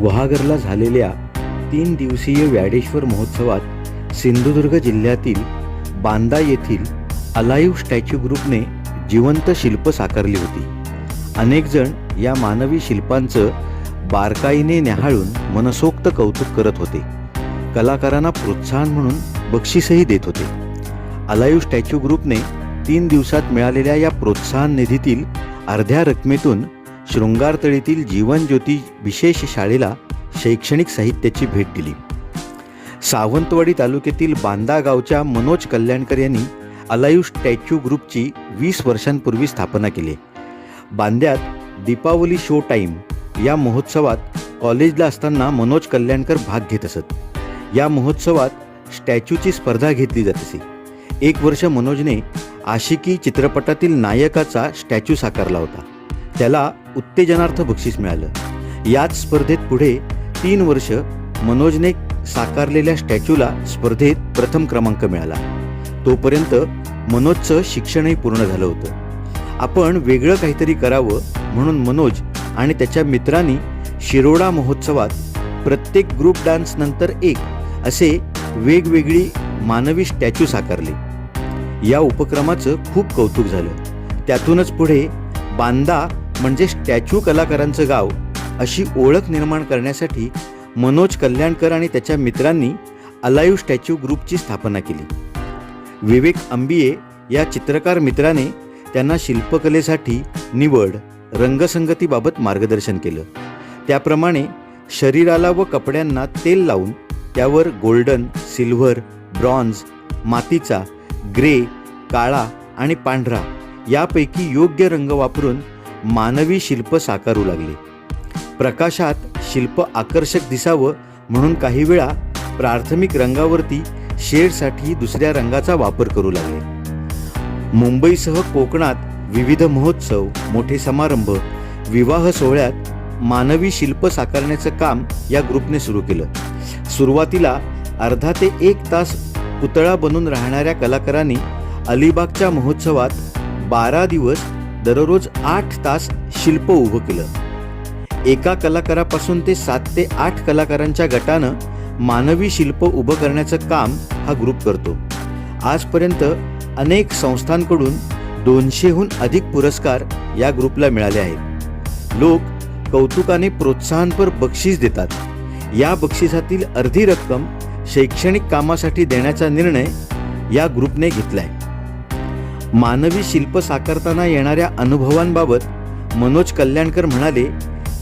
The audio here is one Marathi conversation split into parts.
गुहागरला झालेल्या 3 दिवसीय व्याडेश्वर महोत्सवात सिंधुदुर्ग जिल्ह्यातील बांदा येथील अलाइव्ह स्टॅच्यू ग्रुपने जिवंत शिल्प साकारली होती. अनेक जण या मानवी शिल्पांचं बारकाईने न्याहाळून मनसोक्त कौतुक करत होते. कलाकारांना प्रोत्साहन म्हणून बक्षीसही देत होते. अलाइव्ह स्टॅच्यू ग्रुपने 3 दिवसात मिळालेल्या या प्रोत्साहन निधीतील अर्ध्या रकमेतून शृंगारतळीतील जीवनज्योती विशेष शाळेला शैक्षणिक साहित्याची भेट दिली. सावंतवाडी तालुक्यातील बांदा गावच्या मनोज कल्याणकर यांनी अलाइव्ह स्टॅच्यू ग्रुपची 20 वर्षांपूर्वी स्थापना केली. बांद्यात दीपावली शो टाईम या महोत्सवात कॉलेजला असताना मनोज कल्याणकर भाग घेत असत. या महोत्सवात स्टॅच्यूची स्पर्धा घेतली जात असे. 1 वर्ष मनोजने आशिकी चित्रपटातील नायकाचा स्टॅच्यू साकारला होता. त्याला उत्तेजनार्थ बक्षीस मिळालं. याच स्पर्धेत पुढे 3 वर्ष मनोजने साकारलेल्या स्टॅच्यूला स्पर्धेत प्रथम क्रमांक मिळाला. तोपर्यंत मनोजचं शिक्षणही पूर्ण झालं होतं. आपण वेगळं काहीतरी करावं म्हणून मनोज आणि त्याच्या मित्रांनी शिरोडा महोत्सवात प्रत्येक ग्रुप डान्स नंतर एक असे वेगवेगळी मानवी स्टॅच्यू साकारले. या उपक्रमाचं खूप कौतुक झालं. त्यातूनच पुढे बांदा म्हणजे स्टॅच्यू कलाकारांचं गाव अशी ओळख निर्माण करण्यासाठी मनोज कल्याणकर आणि त्याच्या मित्रांनी अलाइव्ह स्टॅच्यू ग्रुपची स्थापना केली. विवेक अंबिये या चित्रकार मित्राने त्यांना शिल्पकलेसाठी निवड, रंगसंगतीबाबत मार्गदर्शन केलं. त्याप्रमाणे शरीराला व कपड्यांना तेल लावून त्यावर गोल्डन, सिल्व्हर, ब्रॉन्झ, मातीचा, ग्रे, काळा आणि पांढरा यापैकी योग्य रंग वापरून मानवी शिल्प साकारू लागले. प्रकाशात शिल्प आकर्षक दिसावं म्हणून काही वेळा प्राथमिक रंगावरती शेडसाठी दुसऱ्या रंगाचा वापर करू लागले. मुंबईसह कोकणात विविध महोत्सव, मोठे समारंभ, विवाह सोहळ्यात मानवी शिल्प साकारण्याचं काम या ग्रुपने सुरू केलं. सुरुवातीला अर्धा ते 1 तास पुतळा बनून राहणाऱ्या कलाकारांनी अलिबागच्या महोत्सवात 12 दिवस दररोज 8 तास शिल्प उभं केलं. एका कलाकारापासून ते 7 ते 8 कलाकारांच्या गटानं मानवी शिल्प उभं करण्याचं काम हा ग्रुप करतो. आजपर्यंत अनेक संस्थांकडून 200हून अधिक पुरस्कार या ग्रुपला मिळाले आहेत. लोक कौतुकाने प्रोत्साहनपर बक्षीस देतात. या बक्षिसातील अर्धी रक्कम शैक्षणिक कामासाठी देण्याचा निर्णय या ग्रुपने घेतलाय. मानवी शिल्प साकारताना येणाऱ्या अनुभवांबाबत मनोज कल्याणकर म्हणाले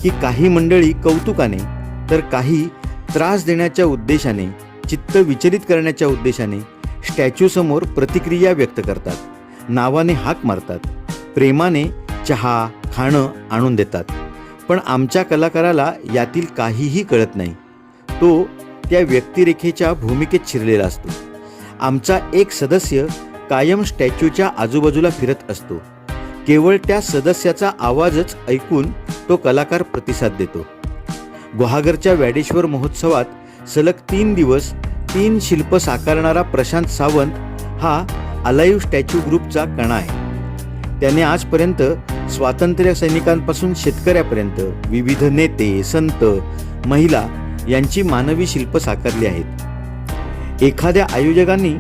की काही मंडळी कौतुकाने तर काही त्रास देण्याच्या उद्देशाने, चित्त विचलित करण्याच्या उद्देशाने स्टॅच्यूसमोर प्रतिक्रिया व्यक्त करतात, नावाने हाक मारतात, प्रेमाने चहा, खाणं आणून देतात. पण आमच्या कलाकाराला यातील काहीही कळत नाही. तो त्या व्यक्तिरेखेच्या भूमिकेत शिरलेला असतो. आमचा एक सदस्य कायम स्टॅच्यूच्या आजूबाजूला फिरत असतो. केवळ त्या सदस्याचा आवाजच ऐकून तो कलाकार प्रतिसाद देतो. गुहागरच्या व्याडेश्वर महोत्सवात सलग 3 दिवस 3 शिल्प साकारणारा प्रशांत सावंत हा अलाइव्ह स्टॅच्यू ग्रुपचा कणा आहे. त्याने आजपर्यंत स्वातंत्र्य सैनिकांपासून शेतकऱ्यापर्यंत विविध नेते, संत, महिला यांची मानवी शिल्प साकारली आहेत. एखाद्या आयोजकांनी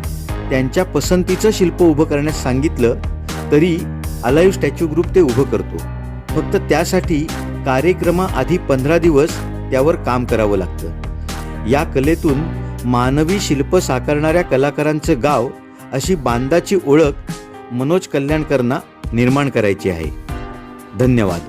त्यांच्या पसंतीचं शिल्प उभं करण्यास सांगितलं तरी अलाइव्ह स्टॅच्यू ग्रुप ते उभं करतो. फक्त त्यासाठी कार्यक्रमाआधी 15 दिवस त्यावर काम करावं लागतं. या कलेतून मानवी शिल्प साकारणाऱ्या कलाकारांचं गाव अशी बांदाची ओळख मनोज कल्याणकरांना निर्माण करायची आहे. धन्यवाद.